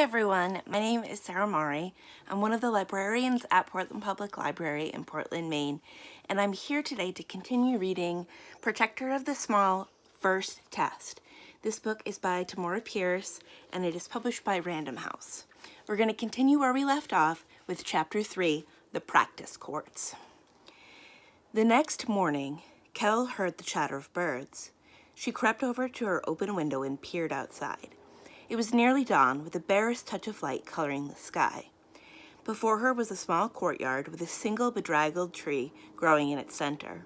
everyone, my name is Sarah Mari. I'm one of the librarians at Portland Public Library in Portland, Maine, and I'm here today to continue reading Protector of the Small, First Test. This book is by Tamora Pierce, and it is published by RandomHouse. We're going to continue where we left off with Chapter 3, The Practice Courts. The next morning, Kell heard the chatter of birds. She crept over to her open window and peered outside. It was nearly dawn, with the barest touch of light coloring the sky. Before her was a small courtyard with a single bedraggled tree growing in its center.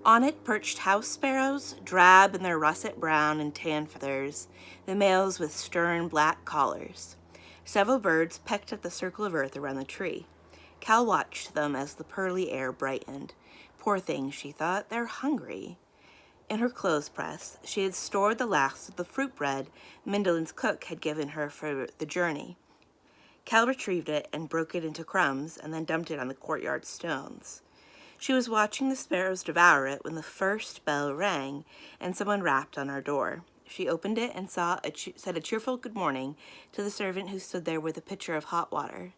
On it perched house sparrows, drab in their russet brown and tan feathers, the males with stern black collars. Several birds pecked at the circle of earth around the tree. Cal watched them as the pearly air brightened. Poor things, she thought, they're hungry. In her clothes press, she had stored the last of the fruit bread Mindelin's cook had given her for the journey. Cal retrieved it and broke it into crumbs and then dumped it on the courtyard stones. She was watching the sparrows devour it when the first bell rang and someone rapped on her door. She opened it and said a cheerful good morning to the servant who stood there with a pitcher of hot water.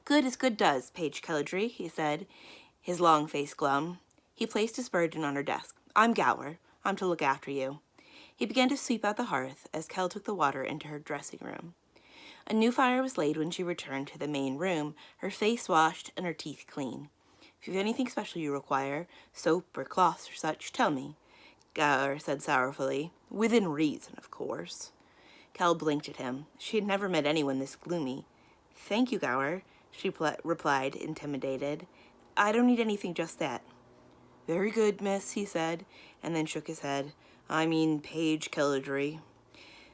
"Good as good does, Page Kelladry," he said, his long face glum. He placed his burden on her desk. "I'm Gower. I'm to look after you." He began to sweep out the hearth as Kell took the water into her dressing room. A new fire was laid when she returned to the main room, her face washed and her teeth clean. "If you've anything special you require, soap or cloths or such, tell me," Gower said sorrowfully. "Within reason, of course." Kell blinked at him. She had never met anyone this gloomy. "Thank you, Gower," she replied, intimidated. "I don't need anything just yet." "Very good, miss," he said, and then shook his head. "I mean Page Kelladry."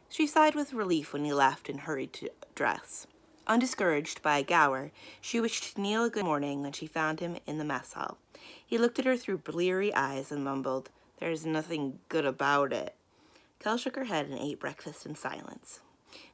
She sighed with relief when he left and hurried to dress. Undiscouraged by Gower, she wished Neil a good morning when she found him in the mess hall. He looked at her through bleary eyes and mumbled, "There's nothing good about it." Kell shook her head and ate breakfast in silence.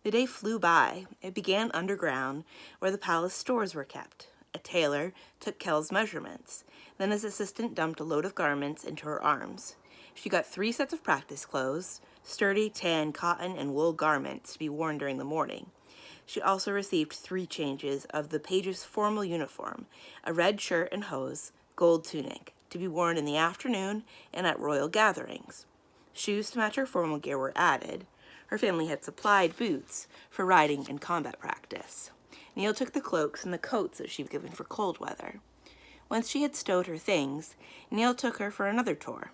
The day flew by. It began underground, where the palace stores were kept. A tailor took Kell's measurements. Then his assistant dumped a load of garments into her arms. She got 3 sets of practice clothes, sturdy tan, cotton, and wool garments to be worn during the morning. She also received 3 changes of the page's formal uniform, a red shirt and hose, gold tunic, to be worn in the afternoon and at royal gatherings. Shoes to match her formal gear were added. Her family had supplied boots for riding and combat practice. Neil took the cloaks and the coats that she was given for cold weather. Once she had stowed her things, Neil took her for another tour.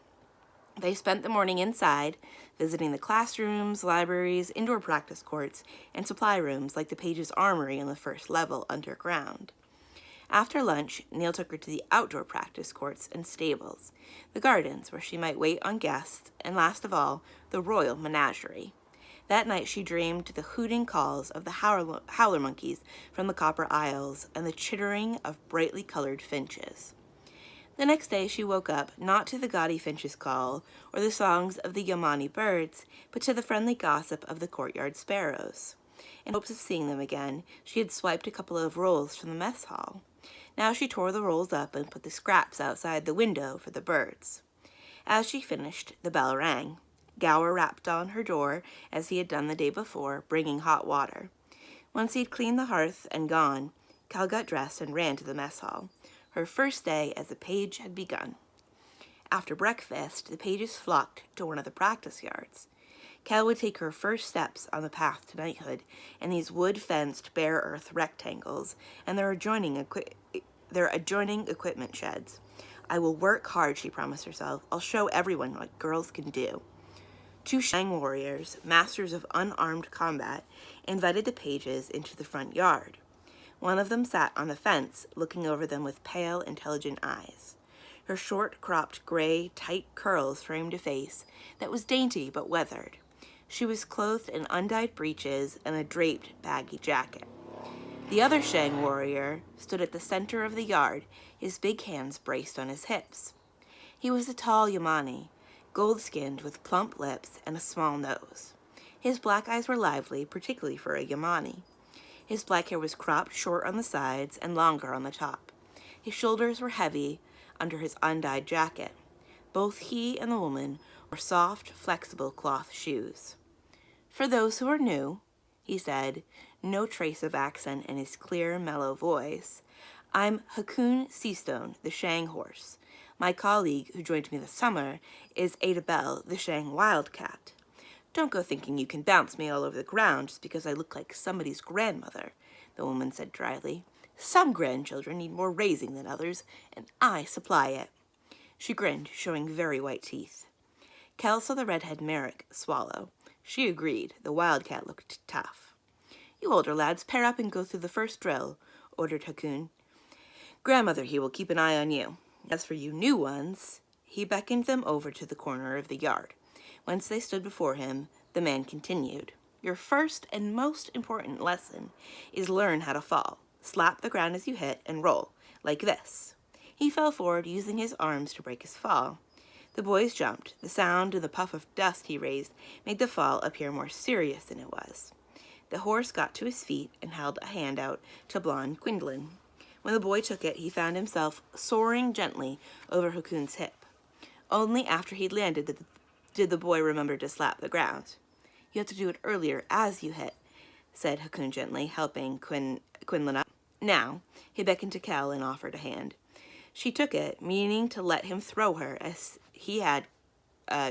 They spent the morning inside, visiting the classrooms, libraries, indoor practice courts, and supply rooms like the Page's Armory on the first level underground. After lunch, Neil took her to the outdoor practice courts and stables, the gardens where she might wait on guests, and last of all, the royal menagerie. That night she dreamed the hooting calls of the howler monkeys from the Copper Isles and the chittering of brightly colored finches. The next day she woke up not to the gaudy finch's call or the songs of the Yamani birds, but to the friendly gossip of the courtyard sparrows. In hopes of seeing them again, she had swiped a couple of rolls from the mess hall. Now she tore the rolls up and put the scraps outside the window for the birds. As she finished, the bell rang. Gower rapped on her door as he had done the day before, bringing hot water. Once he had cleaned the hearth and gone, Kell got dressed and ran to the mess hall. Her first day as a page had begun. After breakfast, the pages flocked to one of the practice yards. Kell would take her first steps on the path to knighthood in these wood-fenced, bare earth rectangles and their adjoining equipment sheds. "I will work hard," she promised herself. "I'll show everyone what girls can do." 2 Shang warriors, masters of unarmed combat, invited the pages into the front yard. One of them sat on the fence, looking over them with pale, intelligent eyes. Her short-cropped, gray, tight curls framed a face that was dainty but weathered. She was clothed in undyed breeches and a draped, baggy jacket. The other Shang warrior stood at the center of the yard, his big hands braced on his hips. He was a tall Yamani, gold-skinned with plump lips and a small nose. His black eyes were lively, particularly for a Yamani. His black hair was cropped short on the sides and longer on the top. His shoulders were heavy under his undyed jacket. Both he and the woman wore soft, flexible cloth shoes. For those who were new, he said, no trace of accent in his clear, mellow voice. I'm Hakoon Seastone, the Shang horse. My colleague, who joined me this summer, is Ada Bell, the Shang wildcat. Don't go thinking you can bounce me all over the ground just because I look like somebody's grandmother, the woman said dryly. Some grandchildren need more raising than others, and I supply it. She grinned, showing very white teeth. Kell saw the redhead Merrick swallow. She agreed. The wildcat looked tough. You older lads pair up and go through the first drill, ordered Hakoon. Grandmother here will keep an eye on you. As for you new ones, he beckoned them over to the corner of the yard. Once they stood before him, the man continued. Your first and most important lesson is learn how to fall. Slap the ground as you hit and roll, like this. He fell forward, using his arms to break his fall. The boys jumped. The sound and the puff of dust he raised made the fall appear more serious than it was. The horse got to his feet and held a hand out to blonde Gwendolyn. When the boy took it, he found himself soaring gently over Hakoon's hip. Only after he'd landed did the boy remember to slap the ground. You have to do it earlier as you hit, said Hakoon gently, helping Gwendolyn up. Now, he beckoned to Kell and offered a hand. She took it, meaning to let him throw her as he had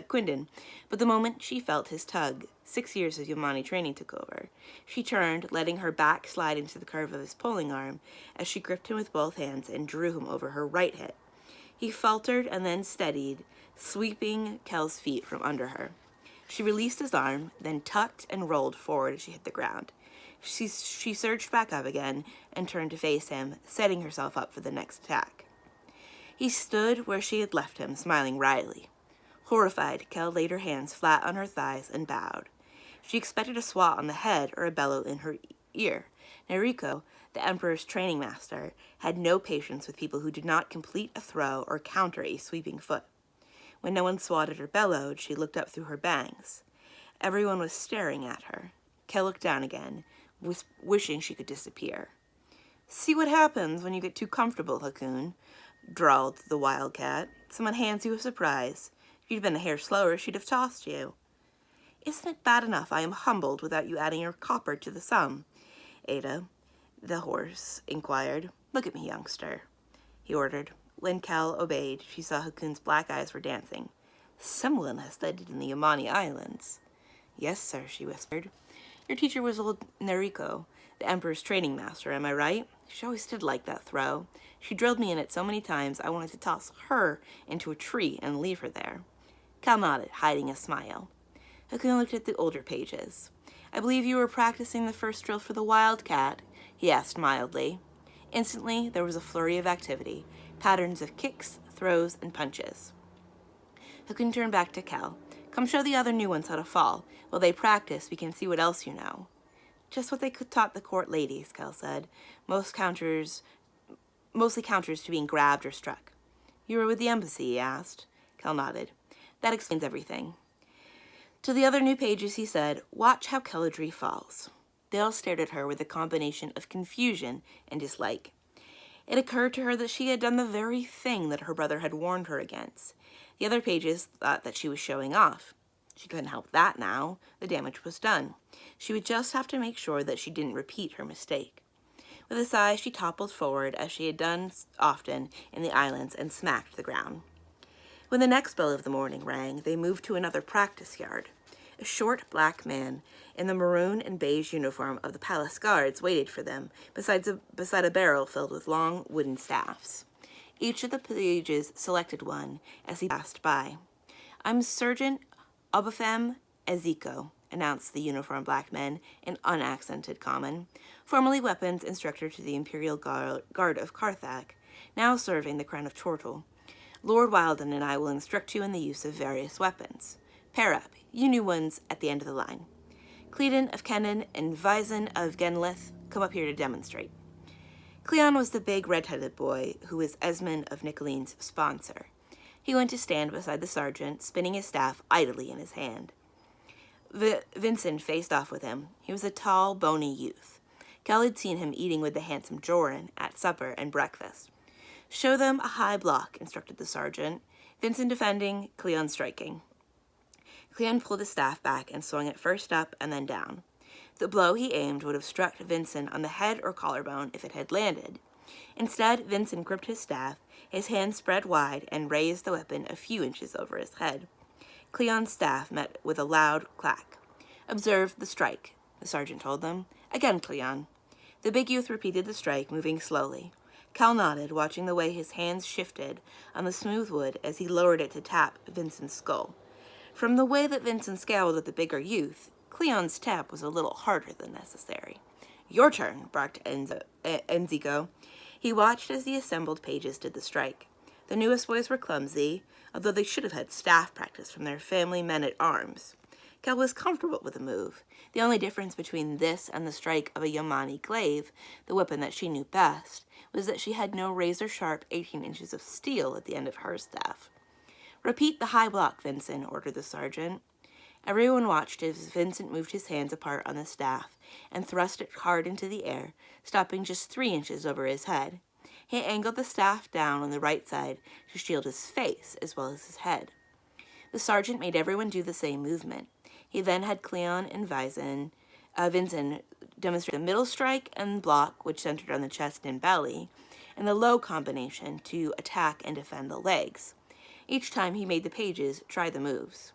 Quindon, but the moment she felt his tug, 6 years of Yamani training took over. She turned, letting her back slide into the curve of his pulling arm as she gripped him with both hands and drew him over her right hip. He faltered and then steadied, sweeping Kell's feet from under her. She released his arm, then tucked and rolled forward as she hit the ground. She surged back up again and turned to face him, setting herself up for the next attack. He stood where she had left him, smiling wryly. Horrified, Kell laid her hands flat on her thighs and bowed. She expected a swat on the head or a bellow in her ear. Neriko, the Emperor's training master, had no patience with people who did not complete a throw or counter a sweeping foot. When no one swatted or bellowed, she looked up through her bangs. Everyone was staring at her. Kell looked down again, wishing she could disappear. See what happens when you get too comfortable, Hakoon, drawled the wildcat. Someone hands you a surprise. If you'd been a hair slower, she'd have tossed you. Isn't it bad enough I am humbled without you adding your copper to the sum? Ada, the horse, inquired. Look at me, youngster, he ordered. When Kell obeyed, she saw Hakoon's black eyes were dancing. Someone has studied in the Yamani Islands. Yes, sir, she whispered. Your teacher was old Neriko, the Emperor's training master, am I right? She always did like that throw. She drilled me in it so many times I wanted to toss her into a tree and leave her there. Kell nodded, hiding a smile. Hakoon looked at the older pages. I believe you were practicing the first drill for the wildcat, he asked mildly. Instantly, there was a flurry of activity, patterns of kicks, throws, and punches. Hakoon turned back to Kell. Come show the other new ones how to fall. While they practice, we can see what else you know. Just what they taught the court ladies, Kell said. Mostly counters to being grabbed or struck. You were with the embassy, he asked. Kell nodded. That explains everything. To the other new pages, he said, watch how Kelladry falls. They all stared at her with a combination of confusion and dislike. It occurred to her that she had done the very thing that her brother had warned her against. The other pages thought that she was showing off. She couldn't help that now. The damage was done. She would just have to make sure that she didn't repeat her mistake. With a sigh, she toppled forward, as she had done often in the islands, and smacked the ground. When the next bell of the morning rang, they moved to another practice yard. A short black man in the maroon and beige uniform of the palace guards waited for them beside a barrel filled with long wooden staffs. Each of the pages selected one as he passed by. I'm Sergeant Obafem Ezeko, announced the uniformed black man in unaccented common, formerly weapons instructor to the Imperial Guard of Carthag, now serving the crown of Chortle. Lord Wilden and I will instruct you in the use of various weapons. Pair up, you new ones at the end of the line. Cleon of Kennan and Vizon of Genlith, come up here to demonstrate. Cleon was the big red-headed boy who was Esmond of Nicoline's sponsor. He went to stand beside the sergeant, spinning his staff idly in his hand. Vincent faced off with him. He was a tall, bony youth. Kell had seen him eating with the handsome Joran at supper and breakfast. Show them a high block, instructed the sergeant. Vincent defending, Cleon striking. Cleon pulled his staff back and swung it first up and then down. The blow he aimed would have struck Vincent on the head or collarbone if it had landed. Instead, Vincent gripped his staff, his hands spread wide, and raised the weapon a few inches over his head. Cleon's staff met with a loud clack. "Observe the strike," the sergeant told them. "Again, Cleon." The big youth repeated the strike, moving slowly. Kell nodded, watching the way his hands shifted on the smooth wood as he lowered it to tap Vincent's skull. From the way that Vincent scowled at the bigger youth, Cleon's tap was a little harder than necessary. "Your turn," barked Enzico. He watched as the assembled pages did the strike. The newest boys were clumsy, although they should have had staff practice from their family men-at-arms. Kell was comfortable with the move. The only difference between this and the strike of a Yamani glaive, the weapon that she knew best, was that she had no razor-sharp 18 inches of steel at the end of her staff. "Repeat the high block, Vincent," ordered the sergeant. Everyone watched as Vincent moved his hands apart on the staff and thrust it hard into the air, stopping just 3 inches over his head. He angled the staff down on the right side to shield his face as well as his head. The sergeant made everyone do the same movement. He then had Cleon and Vincent demonstrate the middle strike and block, which centered on the chest and belly, and the low combination to attack and defend the legs. Each time he made the pages try the moves.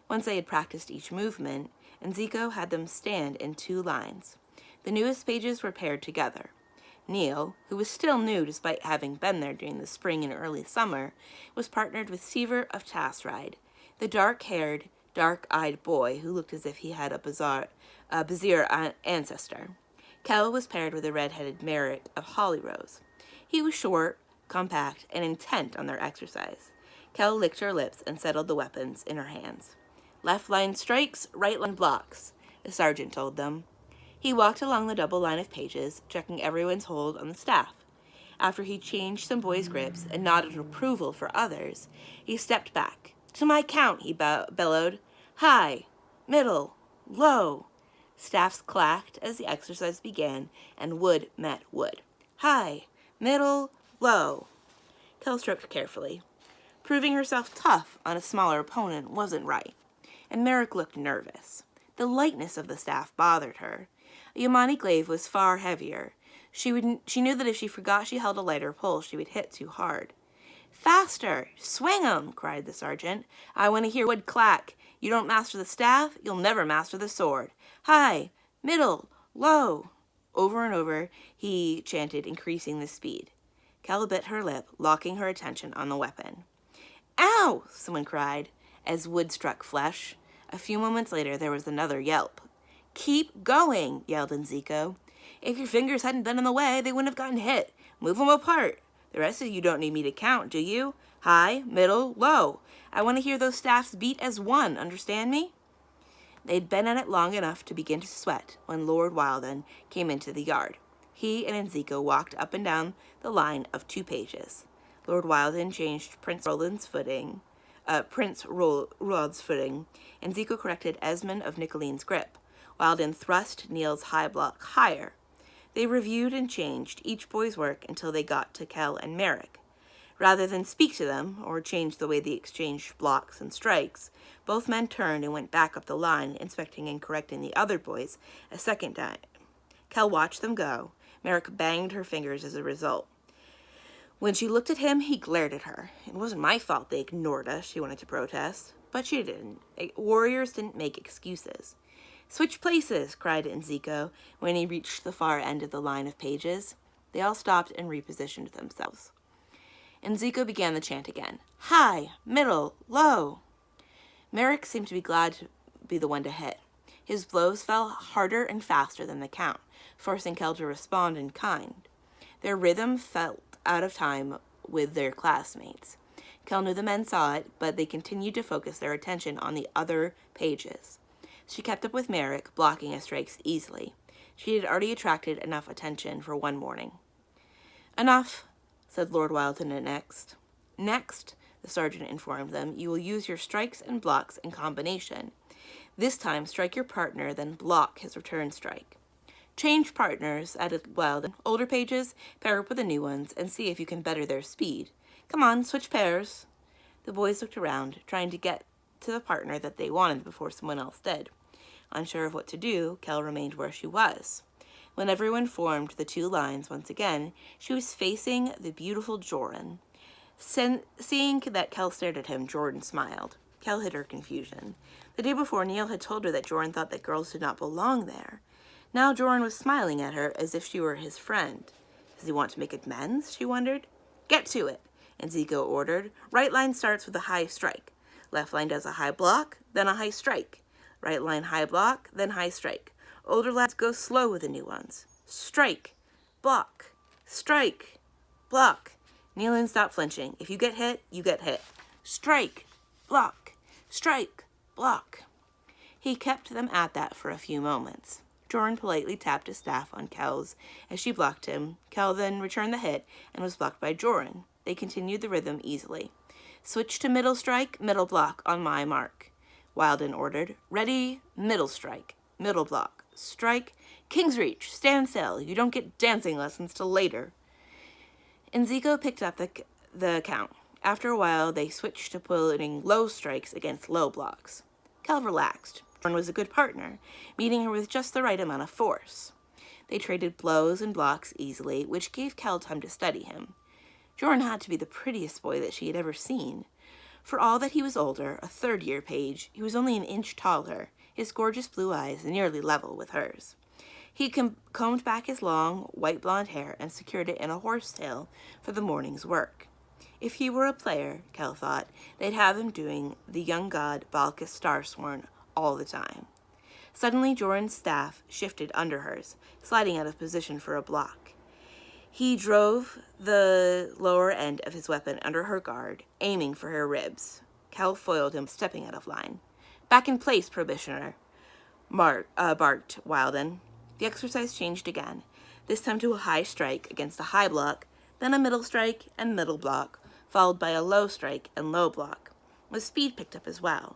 Once they had practiced each movement, Enzico had them stand in 2 lines. The newest pages were paired together. Neil, who was still new despite having been there during the spring and early summer, was partnered with Seaver of Tassride, the dark-haired, dark-eyed boy who looked as if he had a Bazir ancestor. Kell was paired with a red-headed Merrick of Hollyrose. He was short, compact, and intent on their exercise. Kell licked her lips and settled the weapons in her hands. "Left line strikes, right line blocks," the sergeant told them. He walked along the double line of pages, checking everyone's hold on the staff. After he changed some boys' grips and nodded approval for others, he stepped back. "To my count," he bellowed. "High, middle, low." Staffs clacked as the exercise began, and wood met wood. "High, middle, low." Kell stroked carefully. Proving herself tough on a smaller opponent wasn't right, and Merrick looked nervous. The lightness of the staff bothered her. A Yamani glaive was far heavier. She knew that if she forgot she held a lighter pull, she would hit too hard. "Faster! Swing 'em!" cried the sergeant. "I want to hear wood clack. You don't master the staff, you'll never master the sword. High, middle, low." Over and over, he chanted, increasing the speed. Kell bit her lip, locking her attention on the weapon. "Ow!" someone cried, as wood struck flesh. A few moments later, there was another yelp. "Keep going!" yelled Enzico. "If your fingers hadn't been in the way, they wouldn't have gotten hit. Move them apart. The rest of you don't need me to count, do you? High, middle, low. I want to hear those staffs beat as one, understand me?" They'd been at it long enough to begin to sweat when Lord Wilden came into the yard. He and Enzico walked up and down the line of 2 pages. Lord Wilden changed Prince Roland's footing. Enzico corrected Esmond of Nicoline's grip. Wilden thrust Neil's high block higher. They reviewed and changed each boy's work until they got to Kell and Merrick. Rather than speak to them, or change the way they exchanged blocks and strikes, both men turned and went back up the line, inspecting and correcting the other boys a second time. Kell watched them go. Merrick banged her fingers as a result. When she looked at him, he glared at her. "It wasn't my fault they ignored us," she wanted to protest. But she didn't. Warriors didn't make excuses. "Switch places!" cried Enzico when he reached the far end of the line of pages. They all stopped and repositioned themselves. Enzico began the chant again. "High, middle, low." Merrick seemed to be glad to be the one to hit. His blows fell harder and faster than the count, forcing Kell to respond in kind. Their rhythm felt out of time with their classmates. Kell knew the men saw it, but they continued to focus their attention on the other pages. She kept up with Merrick, blocking his strikes easily. She had already attracted enough attention for one morning. "Enough," said Lord Wilden next. "Next," the sergeant informed them, "you will use your strikes and blocks in combination. This time, strike your partner, then block his return strike." "Change partners," added Wilden. "Older pages, pair up with the new ones, and see if you can better their speed. Come on, switch pairs." The boys looked around, trying to get to the partner that they wanted before someone else did. Unsure of what to do, Kell remained where she was. When everyone formed the two lines once again, she was facing the beautiful Joran. Seeing that Kell stared at him, Jordan smiled. Kell hid her confusion. The day before, Neil had told her that Joran thought that girls did not belong there. Now Joran was smiling at her as if she were his friend. Does he want to make amends? She wondered. Get to it, Enzico ordered. Right line starts with a high strike. Left line does a high block, then a high strike. Right line high block, then high strike. Older lads go slow with the new ones. Strike, block, strike, block. Nealon stopped flinching. If you get hit, you get hit. Strike, block, strike, block. He kept them at that for a few moments. Joran politely tapped his staff on Kell's as she blocked him. Kell then returned the hit and was blocked by Joran. They continued the rhythm easily. Switch to middle strike, middle block on my mark. Wilden ordered. Ready, middle strike, middle block, strike, King's Reach, stand still. You don't get dancing lessons till later. Enzico picked up the count. After a while, they switched to putting low strikes against low blocks. Kell relaxed. Joran was a good partner, meeting her with just the right amount of force. They traded blows and blocks easily, which gave Kell time to study him. Joran had to be the prettiest boy that she had ever seen. For all that he was older, a third-year page, he was only an inch taller, his gorgeous blue eyes nearly level with hers. He combed back his long, white blonde hair and secured it in a horsetail for the morning's work. If he were a player, Kell thought, they'd have him doing the young god Balkis Starsworn all the time. Suddenly, Joran's staff shifted under hers, sliding out of position for a block. He drove the lower end of his weapon under her guard, aiming for her ribs. Kell foiled him, stepping out of line. Back in place, probationer, barked Wilden. The exercise changed again, this time to a high strike against a high block, then a middle strike and middle block, followed by a low strike and low block. The speed picked up as well.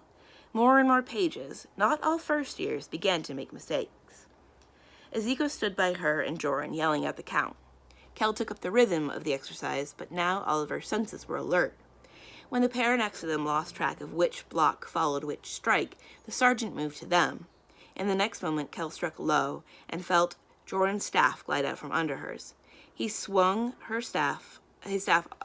More and more pages, not all first years, began to make mistakes. Ezekiel stood by her and Joran, yelling out the count. Kell took up the rhythm of the exercise, but now all of her senses were alert. When the pair next to them lost track of which block followed which strike, the sergeant moved to them. In the next moment, Kell struck low and felt Joran's staff glide out from under hers. He swung his staff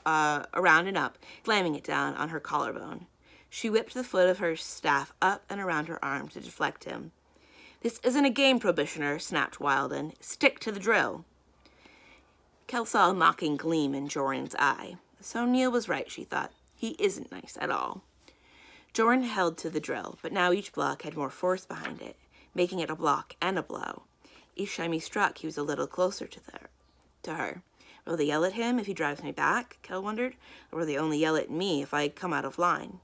around and up, slamming it down on her collarbone. She whipped the foot of her staff up and around her arm to deflect him. This isn't a game, probationer, snapped Wilden. Stick to the drill. Kell saw a mocking gleam in Joran's eye. So Neil was right, she thought. He isn't nice at all. Joran held to the drill, but now each block had more force behind it, making it a block and a blow. Each time he struck, he was a little closer to her. Will they yell at him if he drives me back? Kell wondered. Or will they only yell at me if I come out of line?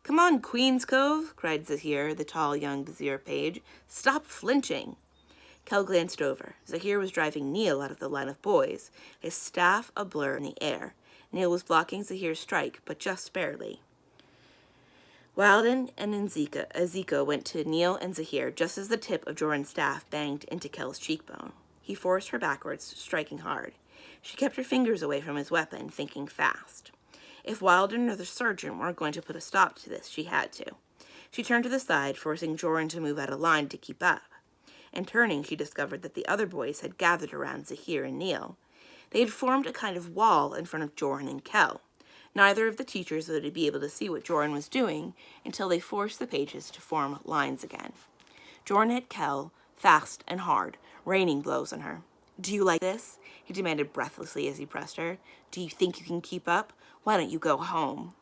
Come on, Queen's Cove, cried Zahir, the tall young Vizier page. Stop flinching. Kell glanced over. Zahir was driving Neil out of the line of boys, his staff a blur in the air. Neil was blocking Zahir's strike, but just barely. Wilden and Ezekiel went to Neil and Zahir just as the tip of Joran's staff banged into Kell's cheekbone. He forced her backwards, striking hard. She kept her fingers away from his weapon, thinking fast. If Wilden or the sergeant weren't going to put a stop to this, she had to. She turned to the side, forcing Joran to move out of line to keep up. And turning, she discovered that the other boys had gathered around Zahir and Neil. They had formed a kind of wall in front of Joran and Kell. Neither of the teachers would be able to see what Joran was doing until they forced the pages to form lines again. Joran hit Kell fast and hard, raining blows on her. Do you like this? He demanded breathlessly as he pressed her. Do you think you can keep up? Why don't you go home?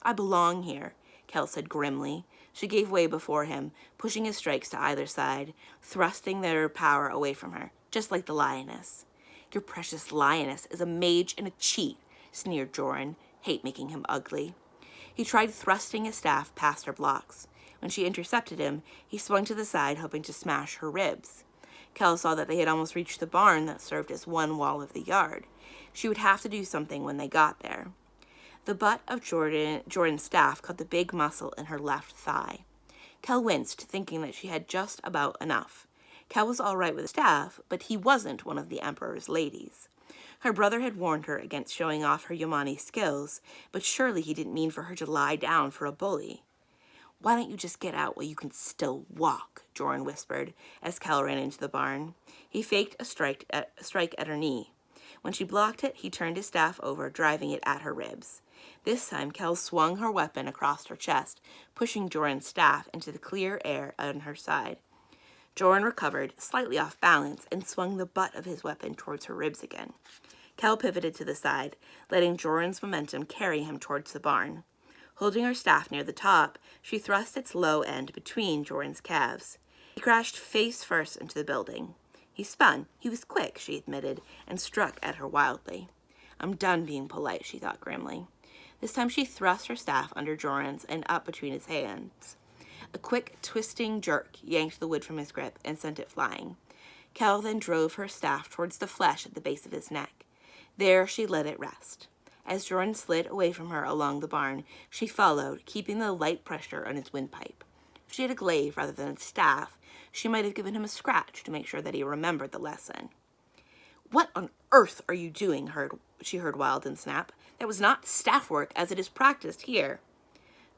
I belong here, Kell said grimly. She gave way before him, pushing his strikes to either side, thrusting their power away from her, just like the lioness. Your precious lioness is a mage and a cheat, sneered Joran, hate making him ugly. He tried thrusting his staff past her blocks. When she intercepted him, he swung to the side, hoping to smash her ribs. Kell saw that they had almost reached the barn that served as one wall of the yard. She would have to do something when they got there. The butt of Jordan's staff caught the big muscle in her left thigh. Kell winced, thinking that she had just about enough. Kell was all right with the staff, but he wasn't one of the Emperor's ladies. Her brother had warned her against showing off her Yamani skills, but surely he didn't mean for her to lie down for a bully. "Why don't you just get out while you can still walk?" Joran whispered as Kell ran into the barn. He faked a strike at her knee. When she blocked it, he turned his staff over, driving it at her ribs. This time, Kell swung her weapon across her chest, pushing Joran's staff into the clear air on her side. Joran recovered, slightly off balance, and swung the butt of his weapon towards her ribs again. Kell pivoted to the side, letting Joran's momentum carry him towards the barn. Holding her staff near the top, she thrust its low end between Joran's calves. He crashed face first into the building. He spun. He was quick, she admitted, and struck at her wildly. "I'm done being polite," she thought grimly. This time she thrust her staff under Joran's and up between his hands. A quick, twisting jerk yanked the wood from his grip and sent it flying. Kell then drove her staff towards the flesh at the base of his neck. There she let it rest. As Joran slid away from her along the barn, she followed, keeping the light pressure on his windpipe. If she had a glaive rather than a staff, she might have given him a scratch to make sure that he remembered the lesson. "What on earth are you doing?" she heard Wilden snap. "That was not staff work as it is practiced here."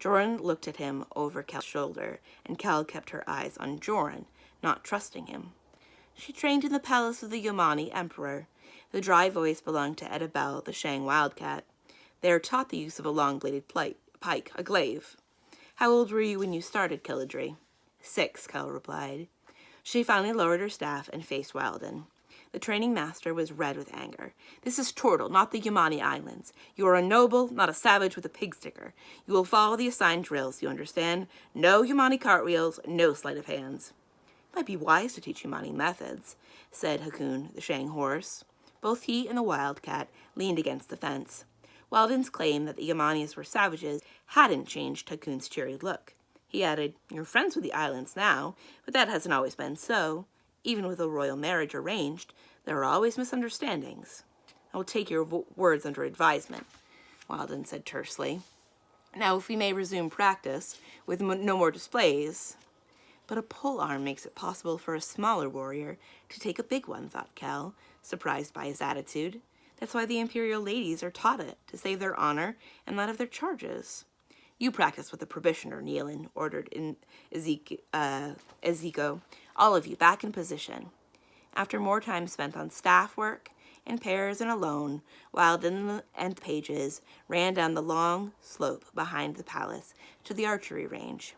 Joran looked at him over Kell's shoulder, and Kell kept her eyes on Joran, not trusting him. "She trained in the palace of the Yamani Emperor." The dry voice belonged to Etta Bell, the Shang wildcat. "They are taught the use of a long-bladed pike, a glaive." "How old were you when you started killadry?" 6, Kell replied. She finally lowered her staff and faced Wilden. The training master was red with anger. "This is Tortle, not the Yamani Islands. You are a noble, not a savage with a pig sticker. You will follow the assigned drills, you understand? No Yamani cartwheels, no sleight of hands." "It might be wise to teach Yamani methods," said Hakun, the Shang horse. Both he and the wildcat leaned against the fence. Wilden's claim that the Yamanis were savages hadn't changed Hakun's cheery look. He added, "You're friends with the islands now, but that hasn't always been so. Even with a royal marriage arranged, there are always misunderstandings." "I will take your words under advisement," Wilden said tersely. "Now, if we may resume practice, with no more displays." "But a polearm makes it possible for a smaller warrior to take a big one," thought Kell, surprised by his attitude. "That's why the imperial ladies are taught it, to save their honor and that of their charges." "You practice with the probationer, Nealon," ordered Ezekiel. "All of you, back in position." After more time spent on staff work, in pairs and alone, Wilden and the pages ran down the long slope behind the palace to the archery range.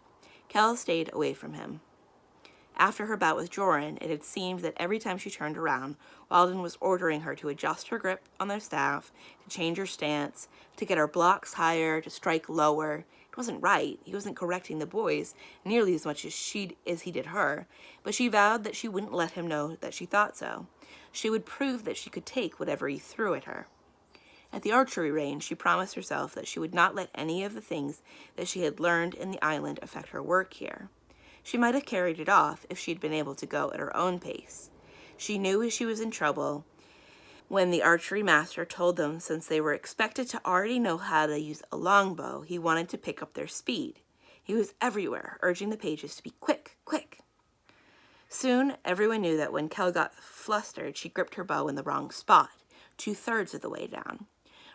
Kell stayed away from him. After her bout with Joran, it had seemed that every time she turned around, Wilden was ordering her to adjust her grip on their staff, to change her stance, to get her blocks higher, to strike lower. It wasn't right. He wasn't correcting the boys nearly as much as he did her, but she vowed that she wouldn't let him know that she thought so. She would prove that she could take whatever he threw at her. At the archery range, she promised herself that she would not let any of the things that she had learned in the island affect her work here. She might have carried it off if she'd been able to go at her own pace. She knew she was in trouble when the archery master told them since they were expected to already know how to use a longbow, he wanted to pick up their speed. He was everywhere, urging the pages to be quick, quick. Soon, everyone knew that when Kell got flustered, she gripped her bow in the wrong spot, 2/3 of the way down.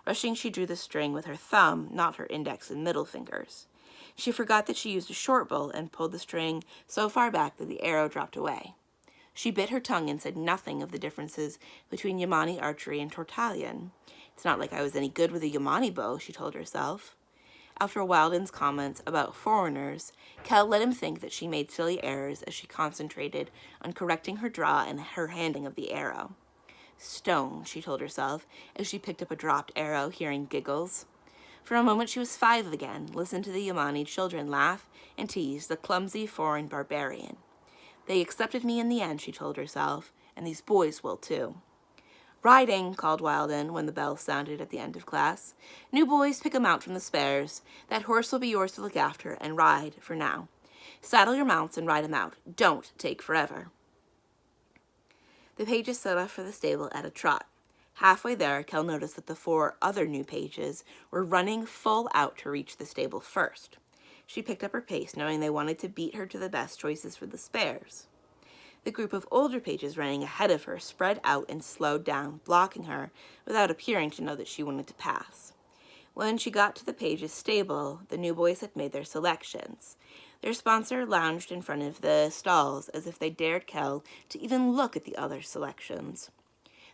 Rushing, she drew the string with her thumb, not her index and middle fingers. She forgot that she used a short bow and pulled the string so far back that the arrow dropped away. She bit her tongue and said nothing of the differences between Yamani archery and Tortalian. "It's not like I was any good with a Yamani bow," she told herself. After Wilden's comments about foreigners, Kell let him think that she made silly errors as she concentrated on correcting her draw and her handling of the arrow. "Stone," she told herself as she picked up a dropped arrow, hearing giggles. For a moment she was 5 again, listened to the Yamani children laugh and tease the clumsy foreign barbarian. "They accepted me in the end," she told herself, "and these boys will too." "Riding," called Wilden when the bell sounded at the end of class. "New boys, pick 'em out from the spares. That horse will be yours to look after and ride for now. Saddle your mounts and ride 'em out. Don't take forever." The pages set off for the stable at a trot. Halfway there, Kell noticed that the 4 other new pages were running full out to reach the stable first. She picked up her pace, knowing they wanted to beat her to the best choices for the spares. The group of older pages running ahead of her spread out and slowed down, blocking her without appearing to know that she wanted to pass. When she got to the Pages' stable, the new boys had made their selections. Their sponsor lounged in front of the stalls as if they dared Kell to even look at the other selections.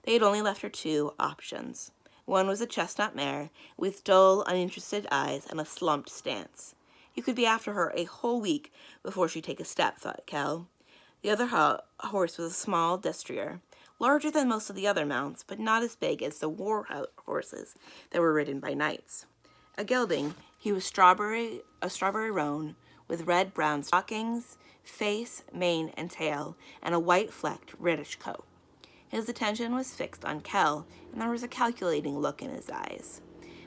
They had only left her two options. One was a chestnut mare with dull, uninterested eyes and a slumped stance. You could be after her a whole week before she'd take a step, thought Kell. The other horse was a small destrier, larger than most of the other mounts, but not as big as the war horses that were ridden by knights. A gelding, he was a strawberry roan with red-brown stockings, face, mane, and tail, and a white-flecked reddish coat. His attention was fixed on Kell, and there was a calculating look in his eyes.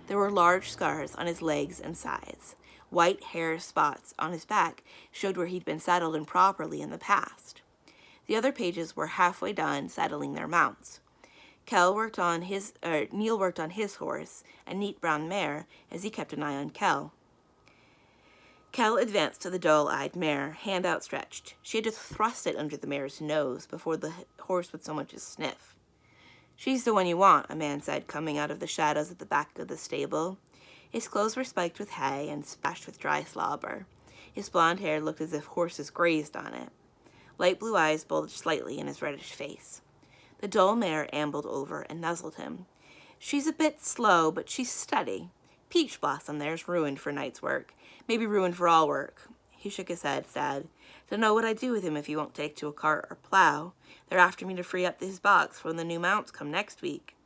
There were large scars on his legs and sides. White hair spots on his back showed where he'd been saddled improperly in the past. The other pages were halfway done saddling their mounts. Neil worked on his horse, a neat brown mare, as he kept an eye on Kell. Kell advanced to the dull-eyed mare, hand outstretched. She had to thrust it under the mare's nose before the horse would so much as sniff. "She's the one you want," a man said, coming out of the shadows at the back of the stable. His clothes were spiked with hay and splashed with dry slobber. His blond hair looked as if horses grazed on it. Light blue eyes bulged slightly in his reddish face. The dull mare ambled over and nuzzled him. "She's a bit slow, but she's steady. Peach Blossom there's ruined for night's work. Maybe ruined for all work." He shook his head, sad. "Dunno what I'd do with him if he won't take to a cart or plow. They're after me to free up his box for when the new mounts come next week."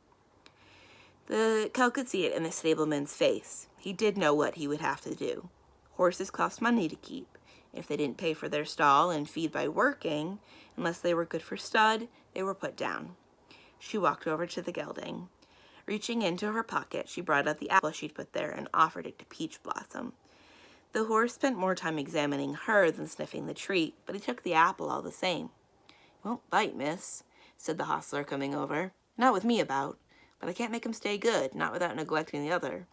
Kell could see it in the stableman's face. He did know what he would have to do. Horses cost money to keep. If they didn't pay for their stall and feed by working, unless they were good for stud, they were put down. She walked over to the gelding. Reaching into her pocket, she brought out the apple she'd put there and offered it to Peach Blossom. The horse spent more time examining her than sniffing the treat, but he took the apple all the same. "Won't bite, miss," said the hostler, coming over. "Not with me about, but I can't make him stay good, not without neglecting the other.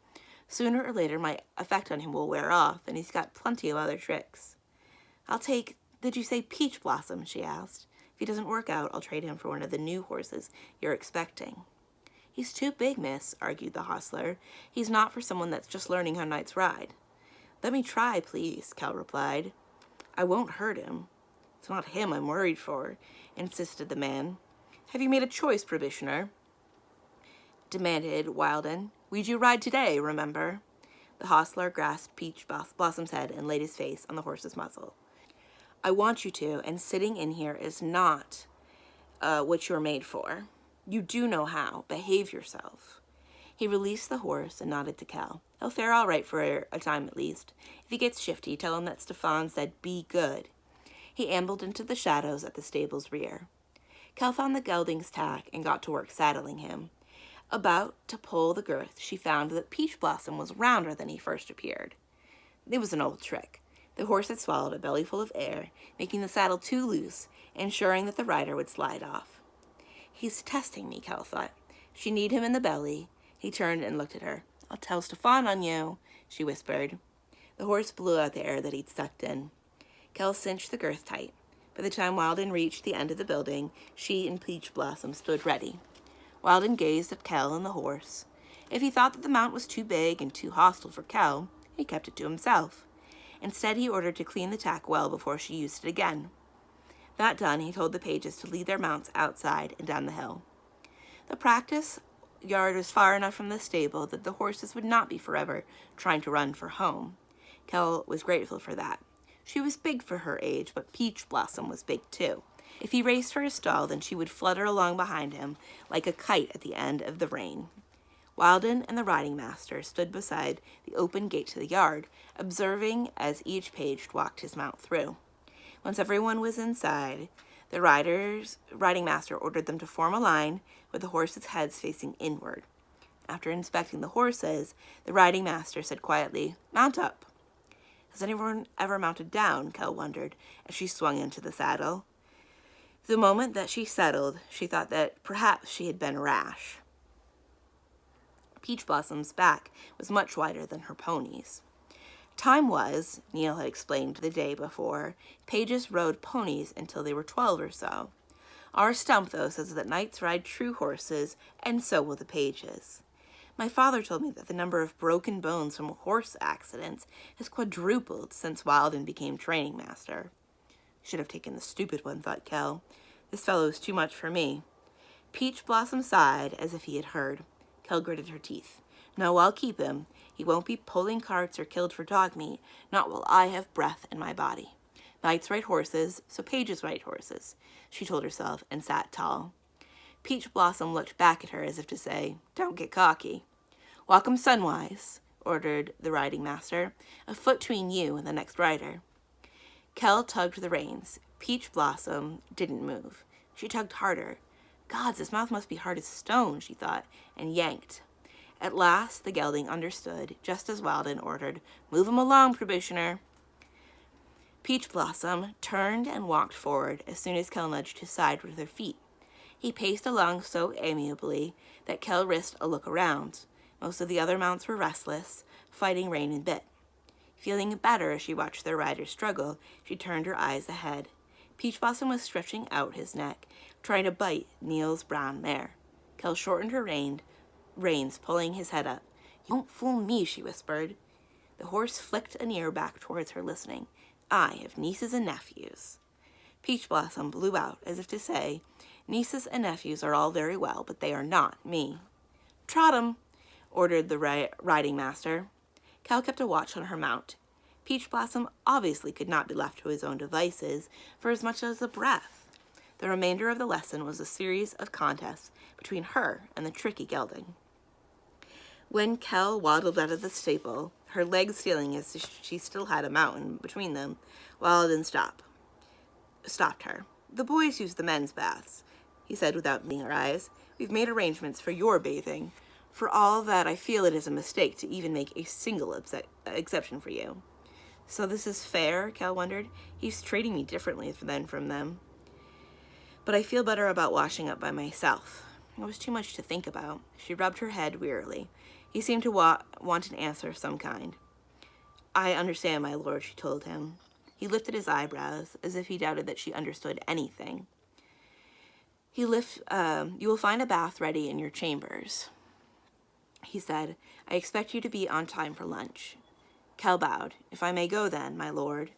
Sooner or later my effect on him will wear off, and he's got plenty of other tricks." Did you say Peach Blossom?" she asked. "If he doesn't work out, I'll trade him for one of the new horses you're expecting." "He's too big, miss," argued the hostler. "He's not for someone that's just learning how knights ride." "Let me try, please," Kell replied. "I won't hurt him." "It's not him I'm worried for," insisted the man. "Have you made a choice, probationer?" demanded Wilden. "We'd you ride today, remember?" The hostler grasped Peach Blossom's head and laid his face on the horse's muzzle. "I want you to, and sitting in here is not what you're made for. You do know how. Behave yourself." He released the horse and nodded to Kell. "He'll fare all right for a time at least. If he gets shifty, tell him that Stefan said be good." He ambled into the shadows at the stable's rear. Kell found the gelding's tack and got to work saddling him. About to pull the girth, she found that Peach Blossom was rounder than he first appeared. It was an old trick. The horse had swallowed a bellyful of air, making the saddle too loose, ensuring that the rider would slide off. "He's testing me," Kell thought. She kneed him in the belly. He turned and looked at her. "I'll tell Stefan on you," she whispered. The horse blew out the air that he'd sucked in. Kell cinched the girth tight. By the time Wilden reached the end of the building, she and Peach Blossom stood ready. Wilden gazed at Kell and the horse. If he thought that the mount was too big and too hostile for Kell, he kept it to himself. Instead, he ordered to clean the tack well before she used it again. That done, he told the pages to lead their mounts outside and down the hill. The practice yard was far enough from the stable that the horses would not be forever trying to run for home. Kell was grateful for that. She was big for her age, but Peach Blossom was big too. If he raced for a stall, then she would flutter along behind him like a kite at the end of the rain. Wilden and the riding master stood beside the open gate to the yard, observing as each page walked his mount through. Once everyone was inside, the riding master ordered them to form a line with the horses' heads facing inward. After inspecting the horses, the riding master said quietly, "Mount up." "Has anyone ever mounted down?" Kell wondered as she swung into the saddle. The moment that she settled, she thought that perhaps she had been rash. Peach Blossom's back was much wider than her pony's. Time was, Neil had explained the day before, pages rode ponies until they were 12 or so. Our stump, though, says that knights ride true horses, and so will the pages. My father told me that the number of broken bones from horse accidents has quadrupled since Wilden became training master. Should have taken the stupid one, thought Kell. This fellow is too much for me. Peach Blossom sighed as if he had heard. Kell gritted her teeth. No, I'll keep him. He won't be pulling carts or killed for dog meat, not while I have breath in my body. Knights ride horses, so pages ride horses, she told herself, and sat tall. Peach Blossom looked back at her as if to say, don't get cocky. Walk 'em sunwise, ordered the riding master, a foot between you and the next rider. Kell tugged the reins. Peach Blossom didn't move. She tugged harder. Gods, his mouth must be hard as stone, she thought, and yanked. At last, the gelding understood, just as Wilden ordered, move him along, probationer. Peach Blossom turned and walked forward as soon as Kell nudged his side with her feet. He paced along so amiably that Kell risked a look around. Most of the other mounts were restless, fighting rein and bit. Feeling better as she watched their riders struggle, she turned her eyes ahead. Peach Blossom was stretching out his neck, trying to bite Neil's brown mare. Kell shortened her reins, pulling his head up. You won't fool me, she whispered. The horse flicked an ear back towards her, listening. I have nieces and nephews. Peach Blossom blew out, as if to say, nieces and nephews are all very well, but they are not me. Trot 'em, ordered the riding master. Kell kept a watch on her mount. Peach Blossom obviously could not be left to his own devices for as much as a breath. The remainder of the lesson was a series of contests between her and the tricky gelding. When Kell waddled out of the stable, her legs feeling as if she still had a mountain between them, Wilden stopped her. The boys use the men's baths, he said without meeting her eyes. We've made arrangements for your bathing. For all that, I feel it is a mistake to even make a single exception for you. So this is fair, Kell wondered. He's treating me differently than from them. But I feel better about washing up by myself. It was too much to think about. She rubbed her head wearily. He seemed to want an answer of some kind. I understand, my lord, she told him. He lifted his eyebrows, as if he doubted that she understood anything. You will find a bath ready in your chambers, he said. I expect you to be on time for lunch. Kell bowed. If I may go then, my lord.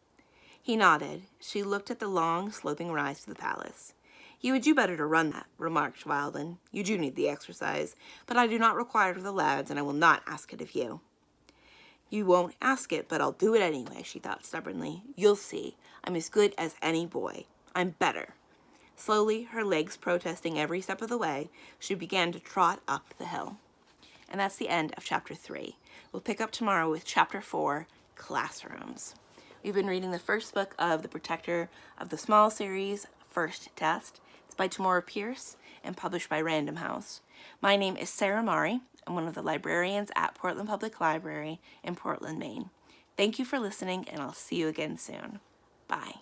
He nodded. She looked at the long, sloping rise to the palace. You would do better to run that, remarked Wilden. You do need the exercise, but I do not require it of the lads, and I will not ask it of you. You won't ask it, but I'll do it anyway, she thought stubbornly. You'll see. I'm as good as any boy. I'm better. Slowly, her legs protesting every step of the way, she began to trot up the hill. And that's the end of Chapter 3. We'll pick up tomorrow with Chapter 4, Classrooms. We've been reading the first book of the Protector of the Small series, First Test. It's by Tamora Pierce and published by Random House. My name is Sarah Mari. I'm one of the librarians at Portland Public Library in Portland, Maine. Thank you for listening, and I'll see you again soon. Bye.